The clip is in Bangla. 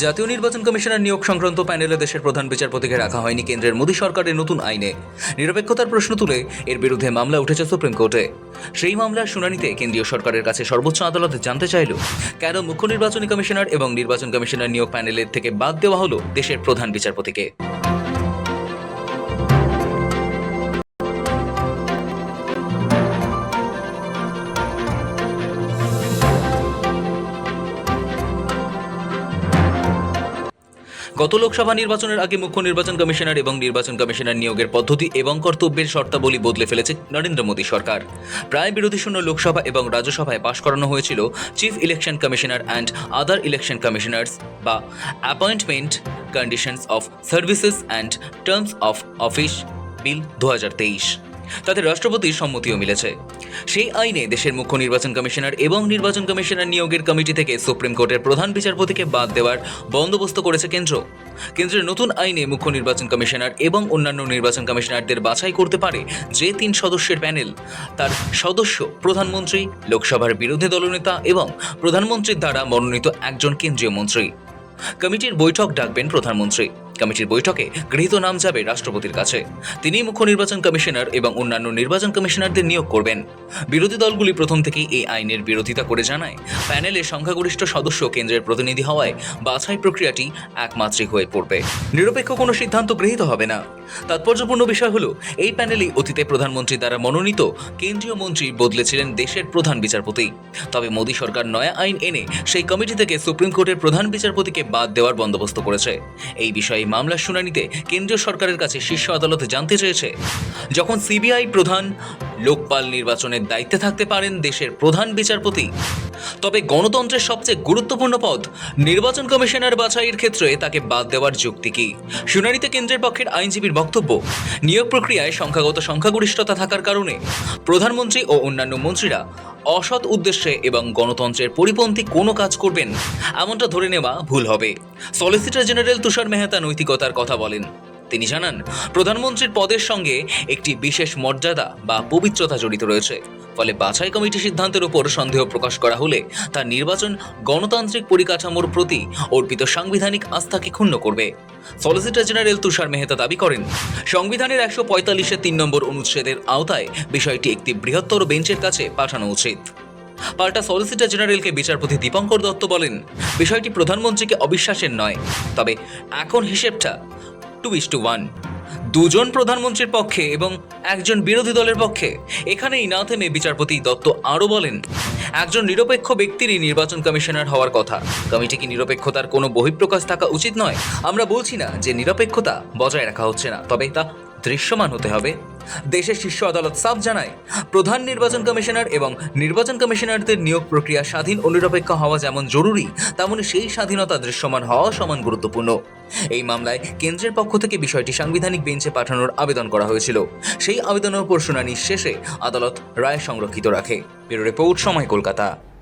জাতীয় নির্বাচন কমিশনার নিয়োগ সংক্রান্ত প্যানেলে দেশের প্রধান বিচারপতিকে রাখা হয়নি কেন্দ্রের মোদী সরকারের নতুন আইনে। নিরপেক্ষতার প্রশ্ন তুলে এর বিরুদ্ধে মামলা উঠেছে সুপ্রিম কোর্টে। সেই মামলার শুনানিতে কেন্দ্রীয় সরকারের কাছে সর্বোচ্চ আদালত জানতে চাইল, কেন মুখ্য নির্বাচনী কমিশনার এবং নির্বাচন কমিশনার নিয়োগ প্যানেলের থেকে বাদ দেওয়া হলো দেশের প্রধান বিচারপতিকে। গত লোকসভা নির্বাচনের আগে মুখ্য নির্বাচন কমিশনার এবং নির্বাচন কমিশনার নিয়োগের পদ্ধতি এবং কর্তব্যের শর্তাবলী বদলে ফেলেছে নরেন্দ্র মোদী সরকার। প্রায় বিরোধীশূন্য লোকসভা এবং রাজ্যসভায় পাশ করানো হয়েছিল chief election commissioner and other election commissioners বা appointment conditions of services and terms of office bill 2023। তাতে রাষ্ট্রপতির সম্মতিও মিলেছে। সেই আইনে দেশের মুখ্য নির্বাচন কমিশনার এবং নির্বাচন কমিশনার নিয়োগের কমিটি থেকে সুপ্রিম কোর্টের প্রধান বিচারপতিকে বাদ দেওয়ার বন্দোবস্ত করেছে কেন্দ্র। কেন্দ্রের নতুন আইনে মুখ্য নির্বাচন কমিশনার এবং অন্যান্য নির্বাচন কমিশনারদের বাছাই করতে পারে যে 3 সদস্যের প্যানেল। তার সদস্য প্রধানমন্ত্রী, লোকসভার বিরোধী দলনেতা এবং প্রধানমন্ত্রীর দ্বারা মনোনীত একজন কেন্দ্রীয় মন্ত্রী। কমিটির বৈঠক ডাকবেন প্রধানমন্ত্রী। কমিটির বৈঠকে গৃহীত নাম যাবে রাষ্ট্রপতির কাছে। তিনি মুখ্য নির্বাচন কমিশনার এবং অন্যান্য নির্বাচন কমিশনারদের নিয়োগ করবেন। বিরোধী দলগুলি প্রথম থেকেই এই আইনের বিরোধিতা করে জানায়, প্যানেলের সংখ্যাগরিষ্ঠ সদস্য কেন্দ্রের প্রতিনিধি হওয়ায় বাছাই প্রক্রিয়াটি একমাত্রিক হয়ে পড়বে। নিরপেক্ষ কোনো সিদ্ধান্ত গৃহীত হবে না। তাৎপর্যপূর্ণ বিষয় হলো, এই প্যানেলেই অতীতে প্রধানমন্ত্রী দ্বারা মনোনীত কেন্দ্রীয় মন্ত্রী বদলেছিলেন দেশের প্রধান বিচারপতি। তবে মোদী সরকার নয়া আইন এনে সেই কমিটি থেকে সুপ্রিম কোর্টের প্রধান বিচারপতিকে বাদ দেওয়ার বন্দোবস্ত করেছে। এই বিষয়ে মামলার শুনানিতে কেন্দ্রীয় সরকারের কাছে শীর্ষ আদালত জানতে চেয়েছে, যখন সিবিআই প্রধান লোকপাল নির্বাচনের দায়িত্বে থাকতে পারেন দেশের প্রধান বিচারপতি, তবে গণতন্ত্রের সবচেয়ে গুরুত্বপূর্ণ পদ নির্বাচন কমিশনার বাছাইয়ের ক্ষেত্রে তাকে বাদ দেওয়ার যুক্তি কি? শুনানিতে কেন্দ্রের পক্ষের আইনজীবীর বক্তব্য, নিয়োগ প্রক্রিয়ায় সংখ্যাগরিষ্ঠতা থাকার কারণে প্রধানমন্ত্রী ও অন্যান্য মন্ত্রীরা অসৎ উদ্দেশ্যে এবং গণতন্ত্রের পরিপন্থী কোনো কাজ করবেন এমনটা ধরে নেওয়া ভুল হবে। সলিসিটর জেনারেল তুষার মেহতা নৈতিকতার কথা বলেন। তিনি জানান, প্রধানমন্ত্রীর পদের সঙ্গে একটি বিশেষ মর্যাদা বা পবিত্রতা জড়িত রয়েছে। ফলে বাছাই কমিটি সিদ্ধান্তের উপর সন্দেহ প্রকাশ করা হলে তা নির্বাচন গণতান্ত্রিক পরিকাঠামোর প্রতি অর্পিত সাংবিধানিক আস্থাকে ক্ষুণ্ণ করবে। সলিসিটর জেনারেল তুষার মেহতা দাবি করেন, সংবিধানের 145-এর 3 নম্বর অনুচ্ছেদের আওতায় বিষয়টি একটি বৃহত্তর বেঞ্চের কাছে পাঠানো উচিত। পাল্টা সলিসিটর জেনারেলকে বিচারপতি দীপঙ্কর দত্ত বলেন, বিষয়টি প্রধানমন্ত্রীকে অবিশ্বাসের নয়, তবে এখন হিসেবটা 2:1, দুজন প্রধানমন্ত্রীর পক্ষে এবং একজন বিরোধী দলের পক্ষে। এখানেই না থেমে বিচারপতি দত্ত আরও বলেন, একজন নিরপেক্ষ ব্যক্তিরই নির্বাচন কমিশনার হওয়ার কথা। কমিটি কি নিরপেক্ষতার কোনো বহিঃপ্রকাশ থাকা উচিত নয়? আমরা বলছি না যে নিরপেক্ষতা বজায় রাখা হচ্ছে না, তবে তা দৃশ্যমান হতে হবে। দেশের শীর্ষ আদালত সাফ জানায়, প্রধান নির্বাচন কমিশনার এবং নির্বাচন কমিশনারদের নিয়োগ প্রক্রিয়া স্বাধীন ও নিরপেক্ষ হওয়া যেমন জরুরি, তেমনি সেই স্বাধীনতা দৃশ্যমান হওয়া সমান গুরুত্বপূর্ণ। এই মামলায় কেন্দ্রের পক্ষ থেকে বিষয়টি সাংবিধানিক বেঞ্চে পাঠানোর আবেদন করা হয়েছিল। সেই আবেদনের উপর শুনানি শেষে আদালত রায় সংরক্ষিত রাখে। ব্যুরো রিপোর্ট, সময়, কলকাতা।